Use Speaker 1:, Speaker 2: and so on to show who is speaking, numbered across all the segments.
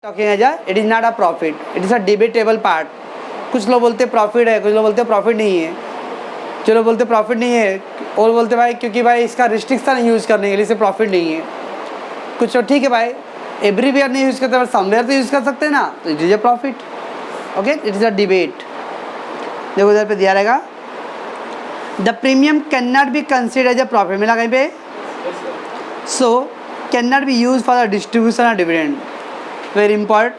Speaker 1: Talking as it is not a profit, it is a debatable part. कुछ लोग बोलते profit है, कुछ लोग बोलते प्रॉफिट नहीं है। जो लोग बोलते प्रॉफिट नहीं है और बोलते भाई क्योंकि भाई इसका रिस्ट्रिक्शन है यूज़ करने के लिए, इसे प्रॉफिट नहीं है। कुछ तो ठीक है भाई, एवरीवेयर नहीं यूज़ करते, समवेयर तो यूज़ कर सकते हैं ना, तो it is a profit. Okay, it is a debate. देखो इधर पे दिया रहेगा, the premium can not be considered as a profit, मिला कहीं पे, so can not be use for the distribution of dividend. Very important,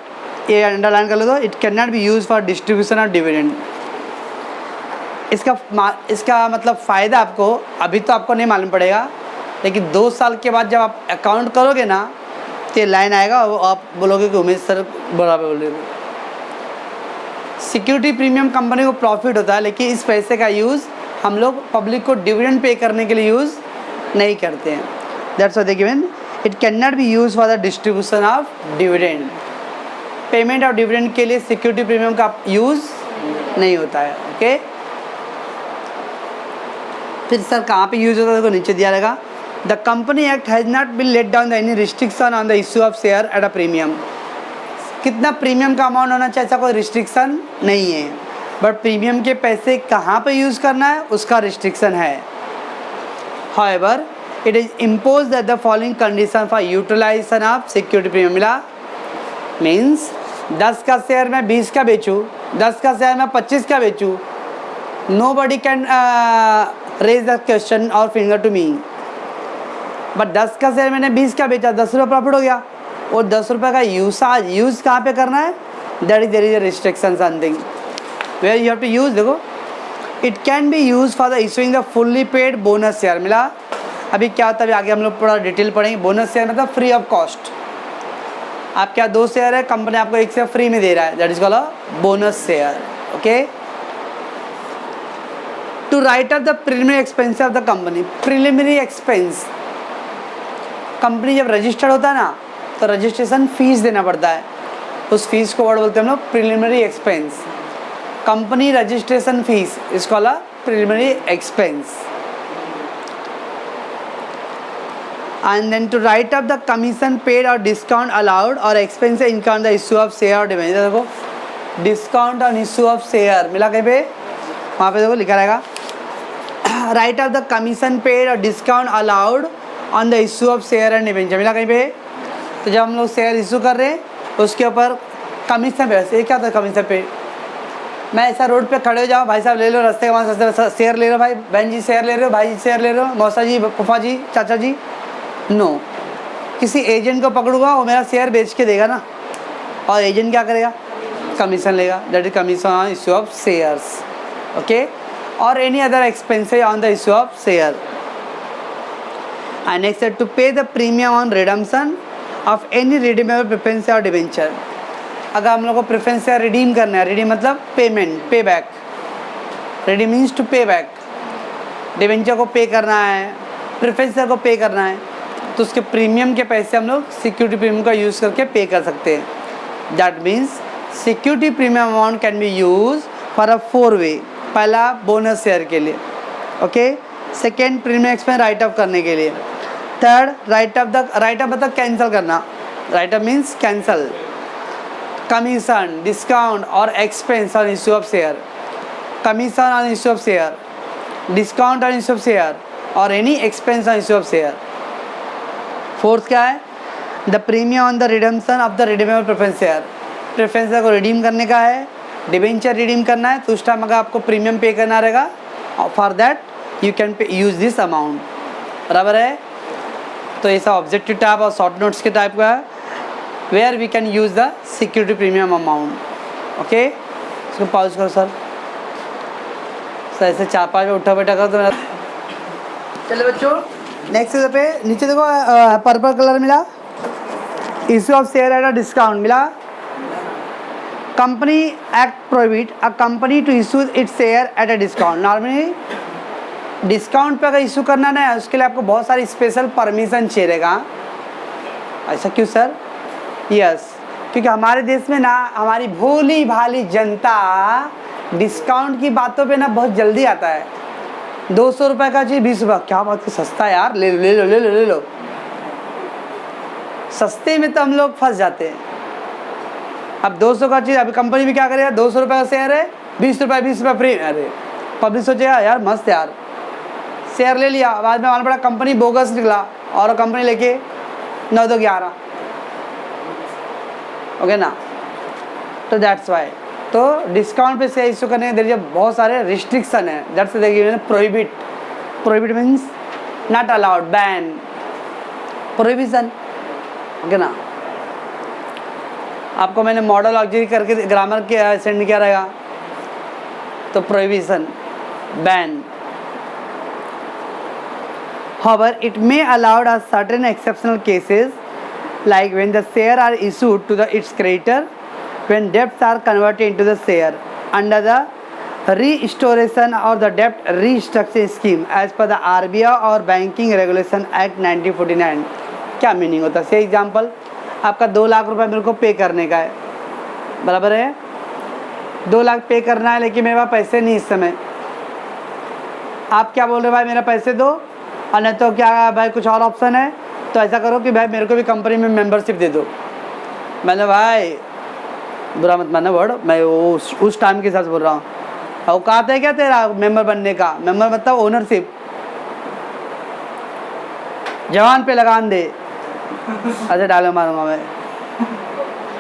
Speaker 1: ये अंडरलाइन कर लो, तो it can not be use for distribution of dividend. इसका मतलब फ़ायदा आपको अभी तो आपको नहीं मालूम पड़ेगा, लेकिन 2 साल के बाद जब आप अकाउंट करोगे ना, तो ये लाइन आएगा, वो आप बोलोगे कि उमेश सर बराबर बोल रहे हो। सिक्योरिटी प्रीमियम कंपनी को प्रॉफिट होता है, लेकिन इस पैसे का यूज़ हम लोग पब्लिक को डिविडेंड पे करने के लिए यूज़ नहीं करते हैं। That's why they given it can not be use for the distribution of dividend. Payment of dividend के लिए सिक्योरिटी प्रीमियम का यूज़ नहीं होता है। ओके, फिर सर कहाँ पे यूज़ होता है, देखो नीचे दिया रहेगा, the company act has not been let down the any restriction on the issue of share at a premium. कितना प्रीमियम का अमाउंट होना चाहिए, ऐसा कोई रिस्ट्रिक्शन नहीं है, बट प्रीमियम के पैसे कहाँ पे यूज़ करना है उसका रिस्ट्रिक्शन है। However it is impose that the following condition for utilisation of security premium. मिला मीन्स 10 का शेयर मैं 20 का बेचूँ, 10 का शेयर मैं 25 का बेचूँ, nobody can raise the question or finger to me, but 10 का शेयर मैंने 20 का बेचा, 10 रुपये प्रॉफिट हो गया, और 10 रुपये का यूज़ कहाँ पे करना है, that is there is a restriction something where you have to use. देखो, it can be use for the issuing the fully paid bonus share. मिला, अभी क्या होता है, अभी आगे हम लोग पूरा डिटेल पढ़ेंगे। बोनस शेयर मतलब फ्री ऑफ कॉस्ट, आप क्या 2 शेयर है, कंपनी आपको 1 शेयर फ्री में दे रहा है, that is called a bonus share. Okay, to write off the preliminary expense of the company. Preliminary expense, company जब रजिस्टर्ड होता है ना, तो रजिस्ट्रेशन फीस देना पड़ता है, उस फीस को वर्ड बोलते हैं हम लोग preliminary expense. Company registration fees is called a preliminary expense. And then to write up the commission paid or discount allowed or expense incurred on the issue of share or debenture। देखो discount on issue of share, मिला कहीं पे, वहाँ पे देखो लिखा रहेगा, write off the commission paid और discount allowed on the issue of share and debenture. मिला कहीं पे, तो जब हम लोग शेयर इशू कर रहे हैं तो उसके ऊपर कमीशन पे, ये क्या होता है कमीशन पे, मैं ऐसा रोड पे खड़े हो जाऊँ, भाई साहब ले लो, रास्ते के वहाँ शेयर ले लो, भाई बहन जी शेयर ले रहे हो, भाई जी शेयर ले रहे हो, मौसा जी, फूफा जी, चाचा जी, नो, किसी एजेंट को पकड़ूंगा, वो मेरा शेयर बेच के देगा ना, और एजेंट क्या करेगा, कमीशन लेगा, that is commission on issue of shares. Okay, और any other expenses on the issue of share. And next to pay the premium on redemption of any redeemable preference or debenture. अगर हम लोग को preference share redeem करना है, redeem मतलब payment, पे back, redeem means to पे back, debenture को पे करना है, प्रेफरेंस शेयर को पे करना है, तो उसके प्रीमियम के पैसे हम लोग सिक्योरिटी प्रीमियम का यूज़ करके पे कर सकते हैं। That means security premium amount can be use for a 4 way. पहला बोनस शेयर के लिए, okay, second premium expense write off करने के लिए, थर्ड राइट ऑफ मतलब कैंसिल करना, write off means cancel, commission, discount और expense on issue of share, commission on issue of share, discount on issue of share और any expense on issue of share. Fourth क्या है, the premium on the redemption of the redeemable preference share. Preference share को redeem करने का है, debenture redeem करना है, तो उस टाइम अगर आपको प्रीमियम पे करना रहेगा, for that you can use this amount. बराबर है, तो ऐसा ऑब्जेक्टिव टाइप और शॉर्ट नोट्स के टाइप का है, where we can use the security premium amount. Okay, इसको पॉज करो सर, ऐसे 4-5 में उठा बैठा करो तो चलो बच्चों। नेक्स्ट पे नीचे देखो पर्पल कलर मिला, issue of share at a discount. मिला, company act prohibit a company to issue its share at a discount. Normally discount पे अगर इशू करना ना है, उसके लिए आपको बहुत सारी स्पेशल परमिशन चाहिएगा। ऐसा क्यों सर? यस, क्योंकि हमारे देश में ना हमारी भोली भाली जनता डिस्काउंट की बातों पे ना बहुत जल्दी आता है। 200 रुपये का चीज़ 20 रुपये, क्या बात है, सस्ता है यार, ले लो ले लो ले लो ले लो। सस्ते में तो हम लोग फंस जाते हैं। अब 200 का चीज़, अभी कंपनी भी क्या करेगा, 200 रुपये का शेयर है, 20 रुपये फ्री। अरे पब्लिक सोचेगा यार मस्त यार, शेयर ले लिया, बाद में मालूम पड़ा कंपनी बोगस निकला और कंपनी लेके 9 2 11, ओके ना। तो दैट्स वाई, तो डिस्काउंट पे शेयर इशू करने के बहुत सारे रिस्ट्रिक्शन है। दैट्स देखिए prohibit, prohibit means not allowed, ban, prohibition, okay ना। आपको मैंने मॉडल ऑब्जेक्ट करके ग्रामर के सेंड किया रहेगा, तो prohibition, ban. However, it may allowed a certain exceptional cases, like when the share are issued to its creditor, when debts are converted into the share under the restoration or the debt restructuring scheme as per the RBI और Banking Regulation Act 1949। क्या meaning होता है? से example, आपका 2 लाख रुपए मेरे को पे करने का है, बराबर है, 2 लाख पे करना है, लेकिन मेरे पास पैसे नहीं इस समय। आप क्या बोल रहे भाई मेरा पैसे दो, और नहीं तो क्या भाई कुछ और ऑप्शन है, तो ऐसा करो कि भाई मेरे को भी कंपनी में मेंबरशिप दे दो। मैंने भाई बुरा मत मानना वर्ड, मैं उस टाइम के हिसाब से बोल रहा हूँ। औकात है क्या तेरा मेंबर बनने का? मेंबर मतलब ओनरशिप, जवान पे लगान दे, ऐसे डायलॉग मारूंगा मैं।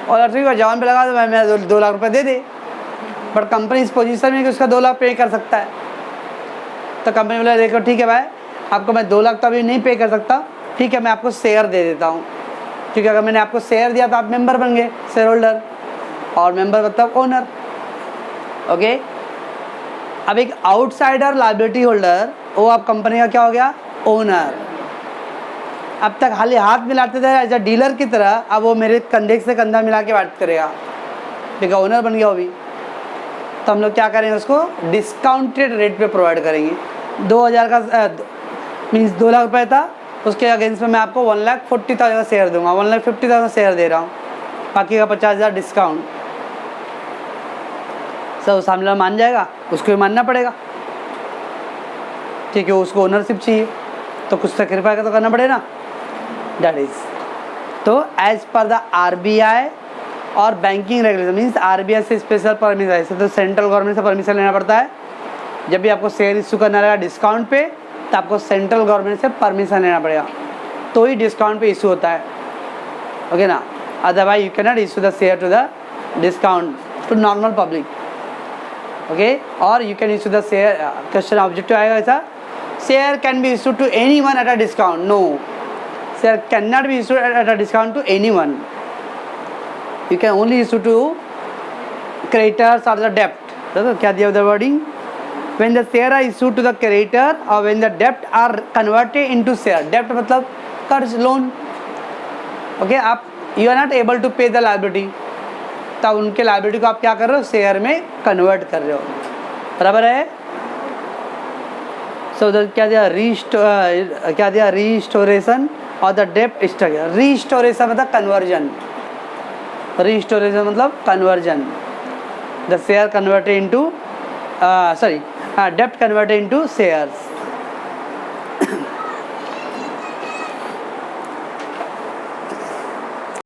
Speaker 1: और ठीक है जवान पे लगा दो, मैं मेरा 2 लाख रुपये दे दे, बट कंपनी इस पोजीशन में कि उसका 2 लाख पे कर सकता है। तो कंपनी बोला देखो ठीक है भाई, आपको मैं 2 लाख तो अभी नहीं पे कर सकता, ठीक है मैं आपको शेयर दे देता हूँ, क्योंकि अगर मैंने आपको शेयर दिया तो आप मेंबर बन गए, शेयर होल्डर, और मेंबर मतलब ओनर, ओके। अब एक आउटसाइडर लायबिलिटी होल्डर, वो आप कंपनी का क्या हो गया, ओनर। अब तक खाली हाथ मिलाते थे एज अ डीलर की तरह, अब वो मेरे कंधे से कंधा मिला के बात करेगा, ठीक है ओनर बन गया वो भी। तो हम लोग क्या करेंगे, उसको डिस्काउंटेड रेट पे प्रोवाइड करेंगे। 2000 का मीन्स 2 लाख रुपये था, उसके अगेंस्ट में मैं आपको 1,40,000 का शेयर दूंगा, 1,50,000 शेयर दे रहा हूँ, बाकी का 50,000 डिस्काउंट। सब सामने वाला मान जाएगा, उसको भी मानना पड़ेगा, ठीक है, उसको ओनरशिप चाहिए तो कुछ सेक्रीफाइस तो करना पड़ेगा ना, दैट इज। तो एज पर द RBI और बैंकिंग रेगुलेशन, मीन्स RBI से स्पेशल परमिशन, ऐसे तो सेंट्रल गवर्नमेंट से परमिशन लेना पड़ता है। जब भी आपको शेयर इशू करना रहेगा डिस्काउंट पे, तो आपको सेंट्रल गवर्नमेंट से परमिशन लेना पड़ेगा, तो ही डिस्काउंट पे इशू होता है, ओके ना। Otherwise you can not issue the share to the discount to normal public, okay. और you can issue the share, question objective आएगा ऐसा, share can be issue to any one at a discount, no, share can not be issue at a discount to any one, you can only issue to creditors और the डेप्ट। देखो क्या दिया उधर wording, when the share are issued to the creditor or when the debt are converted into share, debt मतलब कर्ज, loan, okay. आप you are not able to pay the liability, तब उनके लाइबिलिटी को आप क्या कर रहे हो, शेयर में कन्वर्ट कर रहे हो, बराबर है। सो उधर क्या दिया, क्या दिया, रिस्टोरेशन और द डेप्ट स्ट्रक्चर। रिस्टोरेशन मतलब कन्वर्जन, रिस्टोरेशन मतलब conversion, the share converted into debt converted into shares।